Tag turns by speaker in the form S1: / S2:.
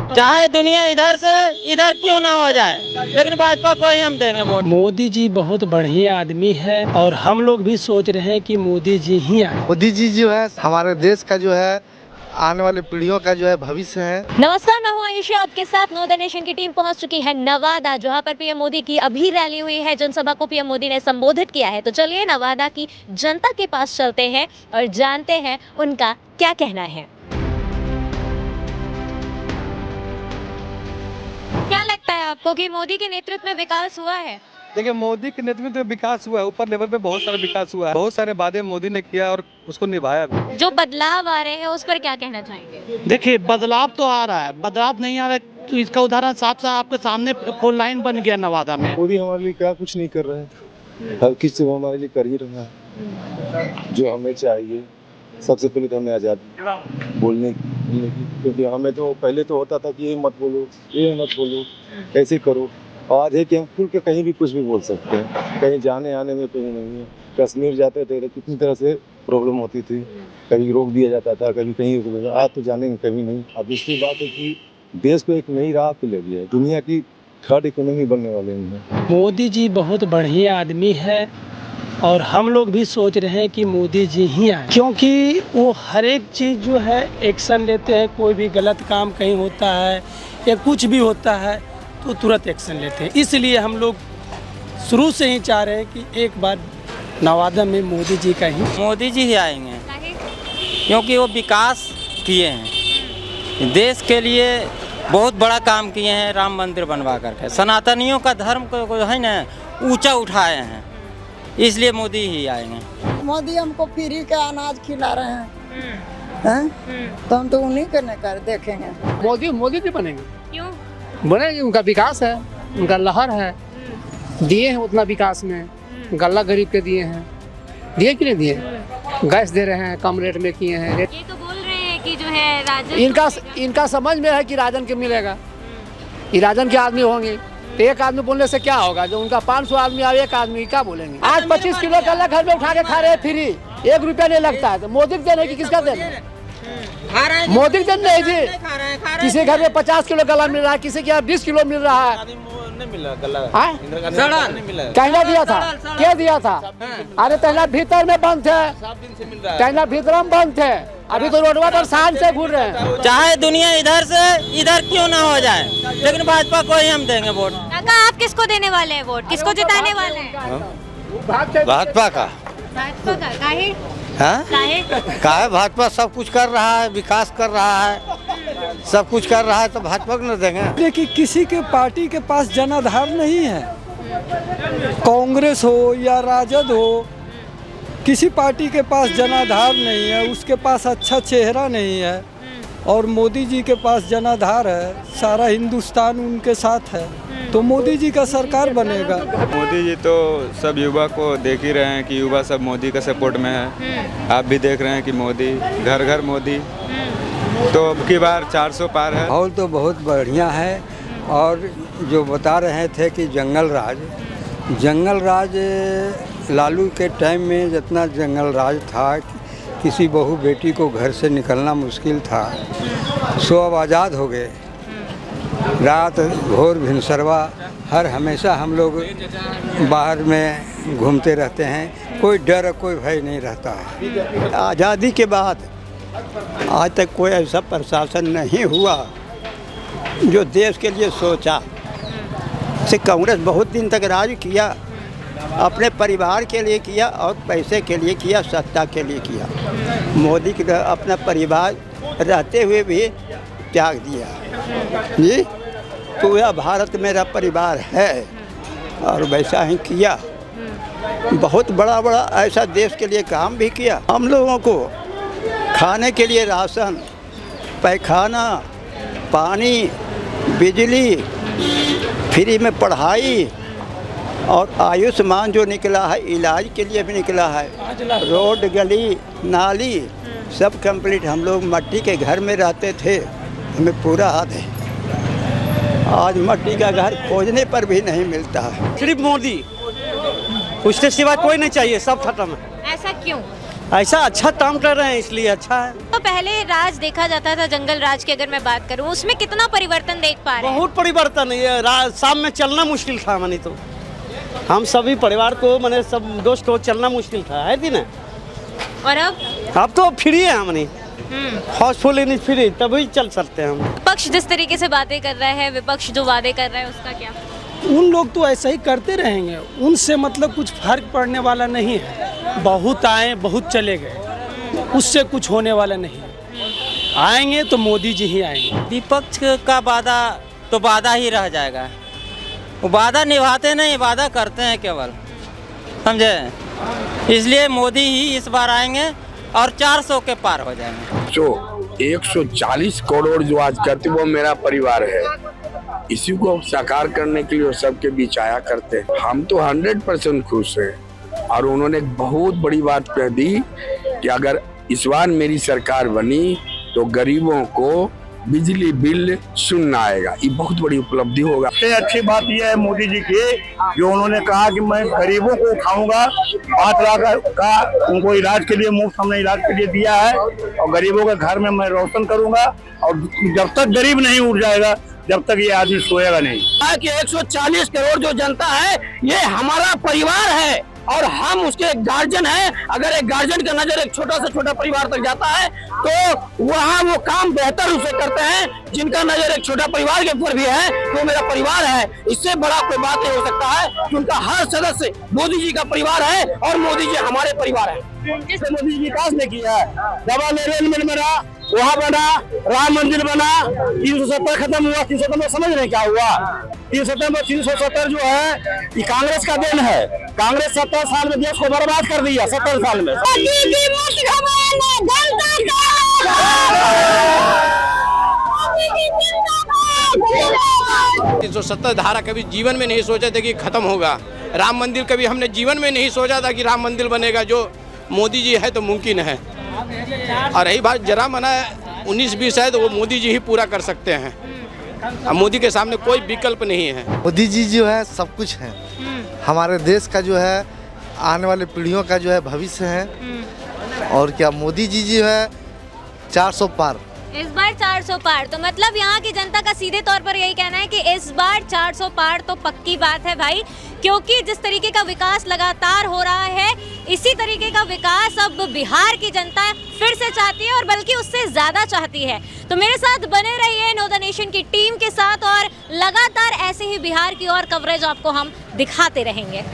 S1: चाहे दुनिया इधर से इधर क्यों ना हो जाए, लेकिन भाजपा को ही हम देंगे वोट।
S2: मोदी जी बहुत बढ़िया आदमी है और हम लोग भी सोच रहे हैं कि मोदी जी ही आए।
S3: मोदी जी जो है हमारे देश का जो है आने वाली पीढ़ियों का जो है भविष्य है।
S4: नमस्कार, मैं हूं आयुषा, आपके साथ नो द नेशन की टीम पहुंच चुकी है नवादा, जहां पर पीएम मोदी की अभी रैली हुई है। जनसभा को पीएम मोदी ने संबोधित किया है। तो चलिए नवादा की जनता के पास चलते हैं और जानते हैं उनका क्या कहना है। क्या लगता है आपको कि मोदी के नेतृत्व में विकास हुआ है?
S5: देखिए, मोदी के नेतृत्व में विकास हुआ है, ऊपर लेवल पे बहुत सारा विकास हुआ है, बहुत सारे वादे मोदी ने किया और उसको निभाया भी।
S4: जो बदलाव आ रहे हैं उस पर क्या कहना चाहेंगे?
S1: देखिए, बदलाव तो आ रहा है, बदलाव नहीं आ रहा है तो इसका उदाहरण साफ साफ आपके सामने फोर लाइन बन गया नवादा में।
S6: मोदी हमारे लिए क्या कुछ नहीं कर रहा है, हर किसी को हमारे लिए कर ही रहा है जो हमें चाहिए। सबसे पहले तो हमें आज़ादी बोलने की, क्योंकि हमें तो पहले तो होता था कि ये मत बोलो, ये मत बोलो, ऐसे करो। आज है कि हम खुल के कहीं भी कुछ भी बोल सकते हैं, कहीं जाने आने में कहीं नहीं है। कश्मीर जाते थे तो कितनी तरह से प्रॉब्लम होती थी, कभी रोक दिया जाता था, कभी कहीं। आज तो जाने में कभी नहीं। अब दूसरी बात है कि देश को एक नई राह पे ले गया है, दुनिया की थर्ड इकोनॉमी बनने वाले हैं।
S2: मोदी जी बहुत बढ़िया आदमी है और हम लोग भी सोच रहे हैं कि मोदी जी ही आए, क्योंकि वो हर एक चीज़ जो है एक्शन लेते हैं। कोई भी गलत काम कहीं होता है या कुछ भी होता है तो तुरंत एक्शन लेते हैं। इसलिए हम लोग शुरू से ही चाह रहे हैं कि एक बार नवादा में मोदी जी का ही।
S1: मोदी जी ही आएंगे क्योंकि वो विकास किए हैं, देश के लिए बहुत बड़ा काम किए हैं। राम मंदिर बनवा करके सनातनियों का धर्म को है ना ऊंचा उठाए हैं, इसलिए मोदी ही आएंगे।
S7: मोदी हमको फ्री का अनाज खिला रहे हैं, तो हम तो उन्हीं के कर देखेंगे।
S8: मोदी जी बनेंगे।
S4: क्यों
S8: बनेंगे? उनका विकास है, उनका लहर है, दिए हैं उतना विकास में। गल्ला गरीब के दिए हैं, दिए कि नहीं दिए? गैस दे रहे हैं, कम रेट में किए हैं।
S4: ये तो बोल रहे हैं कि जो है राजन
S8: इनका समझ में है कि राजन के मिलेगा, ये राजन के आदमी होंगे। तो एक आदमी बोलने से क्या होगा? जो उनका 500 आदमी और एक आदमी क्या बोलेंगे? आज 25 किलो गल्ला घर में उठा के खा रहे हैं फ्री, 1 रुपया नहीं लगता है। तो मोदी को देने की किसका देना? मोदी को देना है जी। किसी घर में 50 किलो गला मिल रहा है, किसी के यहाँ 20 किलो मिल रहा है। कहना दिया था, क्या दिया था? अरे कहना भीतर में बंद थे, कहना भीतर में बंद थे। अभी तो रोडवा पर शान से घूर रहे हैं।
S1: चाहे दुनिया इधर से इधर क्यों ना हो जाए, लेकिन भाजपा को ही हम देंगे वोट।
S4: काका, आप किसको देने वाले हैं वोट? किसको जिताने वाले हैं?
S9: भाजपा का।
S4: भाजपा का? काहे?
S9: काहे? भाजपा सब कुछ कर रहा है, विकास कर रहा है, सब कुछ कर रहा है, तो भाजपा को न देंगे।
S2: देखिए, किसी के पार्टी के पास जनाधार नहीं है, कांग्रेस हो या राजद हो, किसी पार्टी के पास जनाधार नहीं है, उसके पास अच्छा चेहरा नहीं है। और मोदी जी के पास जनाधार है, सारा हिंदुस्तान उनके साथ है, तो मोदी जी का सरकार बनेगा।
S10: मोदी जी तो सब युवा को देख ही रहे हैं कि युवा सब मोदी का सपोर्ट में है। आप भी देख रहे हैं कि मोदी, घर घर मोदी। तो अब की बार 400 पार है।
S11: माहौल तो बहुत बढ़िया है। और जो बता रहे थे कि जंगल राज लालू के टाइम में जितना जंगल राज था, किसी बहू बेटी को घर से निकलना मुश्किल था, सो अब आज़ाद हो गए। रात घोर भिनसरवा हर हमेशा हम लोग बाहर में घूमते रहते हैं, कोई डर कोई भय नहीं रहता है।
S9: आज़ादी के बाद आज तक कोई ऐसा प्रशासन नहीं हुआ जो देश के लिए सोचा। से कांग्रेस बहुत दिन तक राज किया, अपने परिवार के लिए किया और पैसे के लिए किया, सत्ता के लिए किया। मोदी के अपना परिवार रहते हुए भी त्याग दिया जी। तो यह भारत मेरा परिवार है और वैसा ही किया। बहुत बड़ा बड़ा ऐसा देश के लिए काम भी किया। हम लोगों को खाने के लिए राशन, पैखाना, पानी, बिजली, फ्री में पढ़ाई और आयुष्मान जो निकला है इलाज के लिए भी निकला है। रोड, गली, नाली सब कंप्लीट। हम लोग मट्टी के घर में रहते थे, हमें पूरा याद है। आज मट्टी का घर खोजने पर भी नहीं मिलता है।
S8: सिर्फ मोदी, उसके सिवा कोई नहीं चाहिए, सब खत्म है।
S4: ऐसा क्यों?
S12: ऐसा अच्छा काम कर रहे हैं इसलिए अच्छा है।
S4: तो पहले राज देखा जाता था, जंगल राज की अगर मैं बात करूं, उसमें कितना परिवर्तन देख पा रहे हैं?
S12: बहुत परिवर्तन है। ये शाम में चलना मुश्किल था मनी, तो हम सभी परिवार को मैंने सब दोस्त को चलना मुश्किल था, है कि ना।
S4: और
S12: अब तो फ्री है मनी, हाउसफुल इन फ्री, तभी चल सकते हैं हम।
S4: विपक्ष जिस तरीके से बातें कर रहा है, विपक्ष जो वादे कर रहा है, उसका क्या?
S2: उन लोग तो ऐसा ही करते रहेंगे, उनसे मतलब कुछ फर्क पड़ने वाला नहीं है। बहुत आए बहुत चले गए, उससे कुछ होने वाला नहीं है। आएंगे तो मोदी जी ही आएंगे।
S1: विपक्ष का वादा तो वादा ही रह जाएगा, वो वादा निभाते नहीं, वादा करते हैं केवल, समझे। इसलिए मोदी ही इस बार आएंगे और 400 के पार हो जाएंगे।
S13: जो 140 करोड़ जो आज करते वो मेरा परिवार है, इसी को साकार करने के लिए सबके बीच आया करते हैं। हम तो 100% खुश हैं। और उन्होंने बहुत बड़ी बात कह दी कि अगर इस बार मेरी सरकार बनी तो गरीबों को बिजली बिल शून्य आएगा। ये बहुत बड़ी उपलब्धि होगा।
S14: सबसे अच्छी बात यह है मोदी जी की, जो उन्होंने कहा कि मैं गरीबों को उठाऊंगा, 5 लाख का उनको इलाज के लिए मुफ्त हमने इलाज के लिए दिया है, और गरीबों के घर में मैं रोशन करूंगा। और जब तक गरीब नहीं उठ जाएगा, जब तक ये आदमी सोएगा नहीं।
S8: कि 140 करोड़ जो जनता है ये हमारा परिवार है और हम उसके गार्जियन हैं। अगर एक गार्जियन का नजर एक छोटा से छोटा परिवार तक जाता है तो वहाँ वो काम बेहतर रूप से करते हैं। जिनका नजर एक छोटा परिवार के ऊपर भी है तो मेरा परिवार है, इससे बड़ा कोई बात नहीं हो सकता है कि उनका हर सदस्य मोदी जी का परिवार है और मोदी जी हमारे परिवार है।
S14: मोदी जी विकास ने किया है, डबल रेलवे बना, वहाँ बना, राम मंदिर बना, 370 खत्म हुआ। 370 समझ रहे क्या हुआ? 370 जो है ये कांग्रेस का देन है। कांग्रेस 70 साल में देश को बर्बाद कर दिया, 70 साल में।
S15: 370 धारा कभी जीवन में नहीं सोचा था कि खत्म होगा। राम मंदिर कभी हमने जीवन में नहीं सोचा था कि राम मंदिर बनेगा। जो मोदी जी है तो मुमकिन है। और रही बात जरा मना 19-20 है तो वो मोदी जी ही पूरा कर सकते हैं। अब मोदी के सामने कोई विकल्प नहीं है।
S3: मोदी जी जो है सब कुछ है, हमारे देश का जो है आने वाले पीढ़ियों का जो है भविष्य है। और क्या मोदी जी जो है 400 पार,
S4: इस बार 400 पार, तो मतलब यहाँ की जनता का सीधे तौर पर यही कहना है कि इस बार 400 पार तो पक्की बात है भाई, क्योंकि जिस तरीके का विकास लगातार हो रहा है, इसी तरीके का विकास अब बिहार की जनता फिर से चाहती है और बल्कि उससे ज़्यादा चाहती है। तो मेरे साथ बने रहिए नो द नेशन की टीम के साथ और लगातार ऐसे ही बिहार की और कवरेज आपको हम दिखाते रहेंगे।